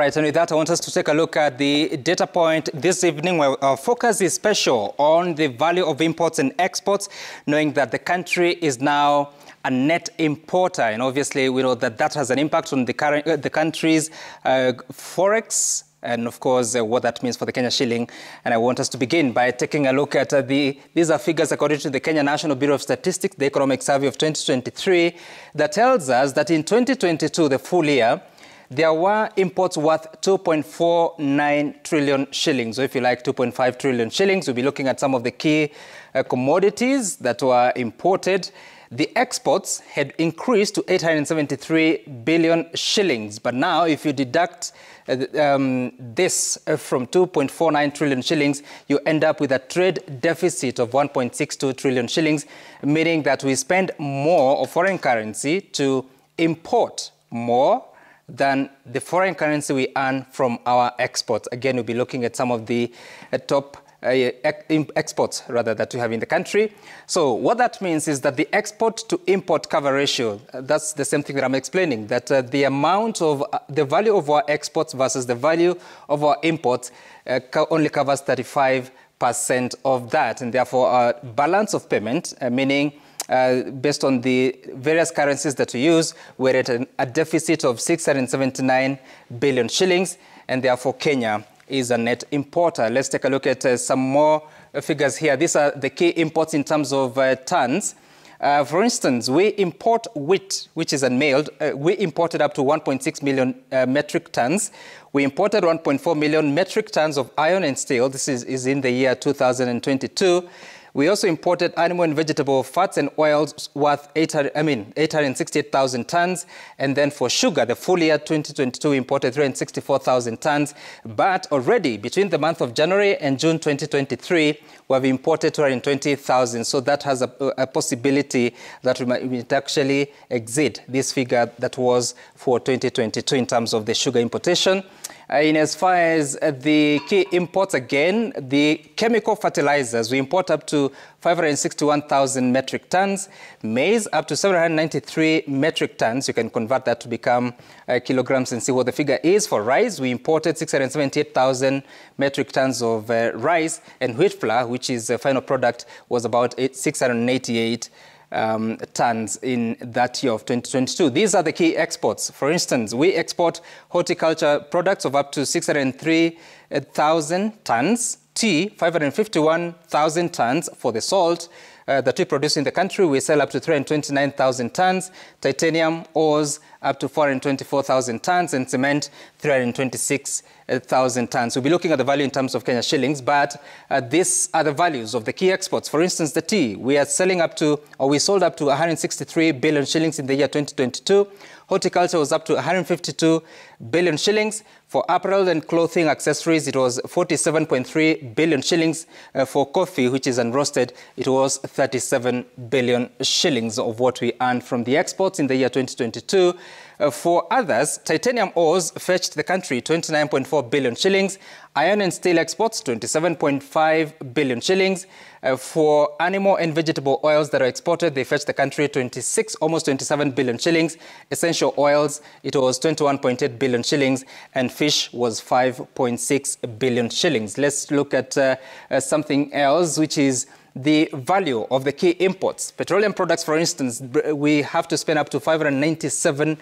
right, and with that, I want us to take a look at the data point this evening, where our focus is special on the value of imports and exports, knowing that the country is now a net importer, and obviously we know that that has an impact on the country's forex, and of course what that means for the Kenya shilling. And I want us to begin by taking a look at these are figures according to the Kenya National Bureau of Statistics, the Economic Survey of 2023, that tells us that in 2022, the full year, there were imports worth 2.49 trillion shillings. So if you like 2.5 trillion shillings, we'll be looking at some of the key commodities that were imported. The exports had increased to 873 billion shillings. But now, if you deduct this from 2.49 trillion shillings, you end up with a trade deficit of 1.62 trillion shillings, meaning that we spend more of foreign currency to import more than the foreign currency we earn from our exports. Again, we'll be looking at some of the top exports rather that we have in the country. So what that means is that the export to import cover ratio, that's the same thing that I'm explaining, that the amount of the value of our exports versus the value of our imports only covers 35% of that, and therefore our balance of payment, meaning based on the various currencies that we use, we're at a deficit of 679 billion shillings, and therefore Kenya is a net importer. Let's take a look at some more figures here. These are the key imports in terms of tons. For instance, we import wheat, which is unmailed. We imported up to 1.6 million metric tons. We imported 1.4 million metric tons of iron and steel. This is in the year 2022. We also imported animal and vegetable fats and oils worth 868,000 tons. And then for sugar, the full year 2022, we imported 364,000 tons. But already between the month of January and June 2023, we have imported 220,000. So that has a possibility that we might actually exceed this figure that was for 2022 in terms of the sugar importation. In as far as the key imports, again, the chemical fertilizers, we import up to 561,000 metric tons. Maize up to 793 metric tons. You can convert that to become kilograms and see what the figure is. For rice, we imported 678,000 metric tons of rice, and wheat flour, which is the final product, was about 688 tons in that year of 2022. These are the key exports. For instance, we export horticulture products of up to 603,000 tons, tea, 551,000 tons. For the salt that we produce in the country, we sell up to 329,000 tons, titanium ores up to 424,000 tons, and cement 326,000 tons. We'll be looking at the value in terms of Kenya shillings, but these are the values of the key exports. For instance, the tea, we sold up to 163 billion shillings in the year 2022. Horticulture was up to 152 billion shillings. For apparel and clothing accessories, it was 47.3 billion shillings. For coffee, which is unroasted, it was 37 billion shillings of what we earned from the exports in the year 2022. For others, titanium ores fetched the country 29.4 billion shillings. Iron and steel exports, 27.5 billion shillings. For animal and vegetable oils that are exported, they fetched the country almost 27 billion shillings. Essential oils, it was 21.8 billion shillings, and fish was 5.6 billion shillings. Let's look at something else, which is the value of the key imports. Petroleum products, for instance, we have to spend up to 597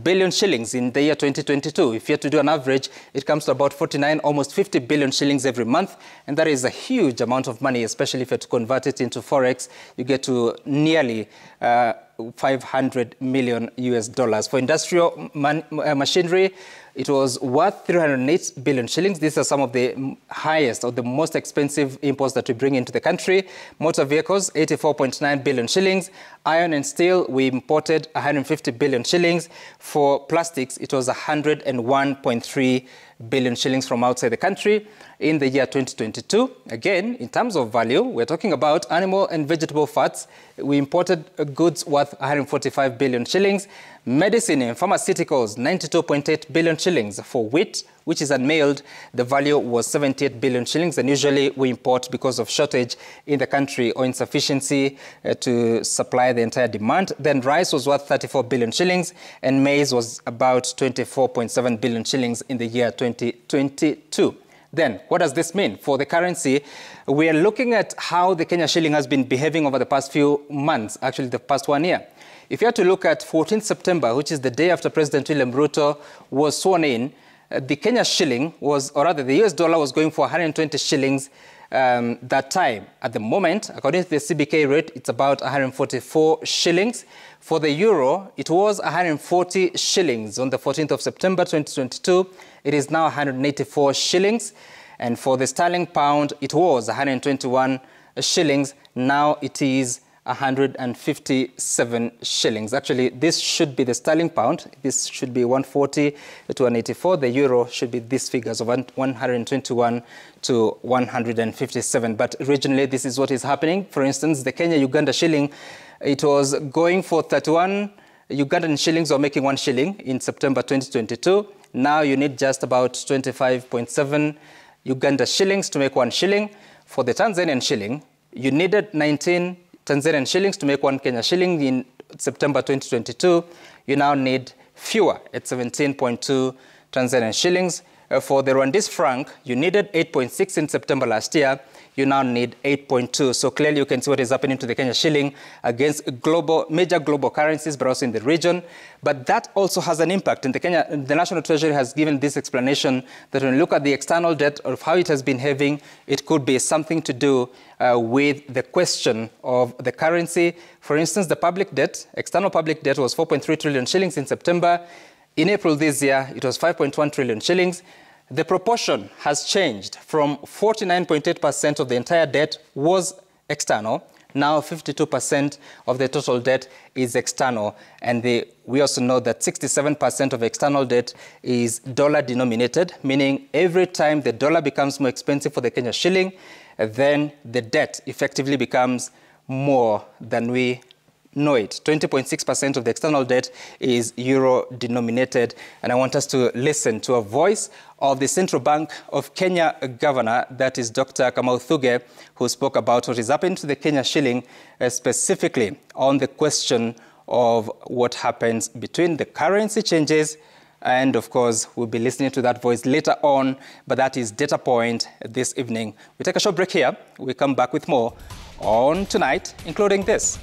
billion shillings in the year 2022. If you have to do an average, it comes to about 49, almost 50 billion shillings every month. And that is a huge amount of money, especially if you have to convert it into forex. You get to nearly 500 million US dollars. For industrial machinery, it was worth 308 billion shillings. These are some of the highest or the most expensive imports that we bring into the country. Motor vehicles, 84.9 billion shillings. Iron and steel, we imported 150 billion shillings. For plastics, it was 101.3 billion shillings from outside the country in the year 2022. Again, in terms of value, we're talking about animal and vegetable fats. We imported goods worth 145 billion shillings. Medicine and pharmaceuticals, 92.8 billion shillings. For wheat, which is unmailed, the value was 78 billion shillings. And usually we import because of shortage in the country or insufficiency to supply the entire demand. Then rice was worth 34 billion shillings and maize was about 24.7 billion shillings in the year 2022. Then, what does this mean for the currency? We are looking at how the Kenya shilling has been behaving over the past few months, actually the past 1 year. If you had to look at 14th September, which is the day after President William Ruto was sworn in, the Kenya shilling was, or rather the US dollar was going for 120 shillings that time. At the moment, according to the CBK rate, it's about 144 shillings. For the euro, it was 140 shillings on the 14th of September 2022. It is now 184 shillings. And for the sterling pound, it was 121 shillings. Now it is 157 shillings. Actually, this should be the sterling pound. This should be 140 to 184. The euro should be these figures of 121 to 157. But regionally, this is what is happening. For instance, the Kenya-Uganda shilling, it was going for 31 Ugandan shillings or making 1 shilling in September 2022. Now you need just about 25.7 Uganda shillings to make 1 shilling. For the Tanzanian shilling, you needed 19 Tanzanian shillings to make 1 Kenya shilling in September 2022. You now need fewer at 17.2 Tanzanian shillings. For the Rwandese franc, you needed 8.6 in September last year. You now need 8.2. So clearly you can see what is happening to the Kenya shilling against major global currencies, but also in the region. But that also has an impact. In the Kenya, the National Treasury has given this explanation that when you look at the external debt of how it has been behaving, it could be something to do with the question of the currency. For instance, the public debt, external public debt was 4.3 trillion shillings in September. In April this year, it was 5.1 trillion shillings. The proportion has changed from 49.8% of the entire debt was external. Now 52% of the total debt is external. And we also know that 67% of external debt is dollar denominated, meaning every time the dollar becomes more expensive for the Kenya shilling, then the debt effectively becomes more than we know it. 20.6% of the external debt is euro denominated. And I want us to listen to a voice of the Central Bank of Kenya governor, that is Dr. Kamau Thuge, who spoke about what is happening to the Kenya shilling, specifically on the question of what happens between the currency changes. And of course, we'll be listening to that voice later on, but that is Data Point this evening. We take a short break here. We come back with more on Tonight, including this.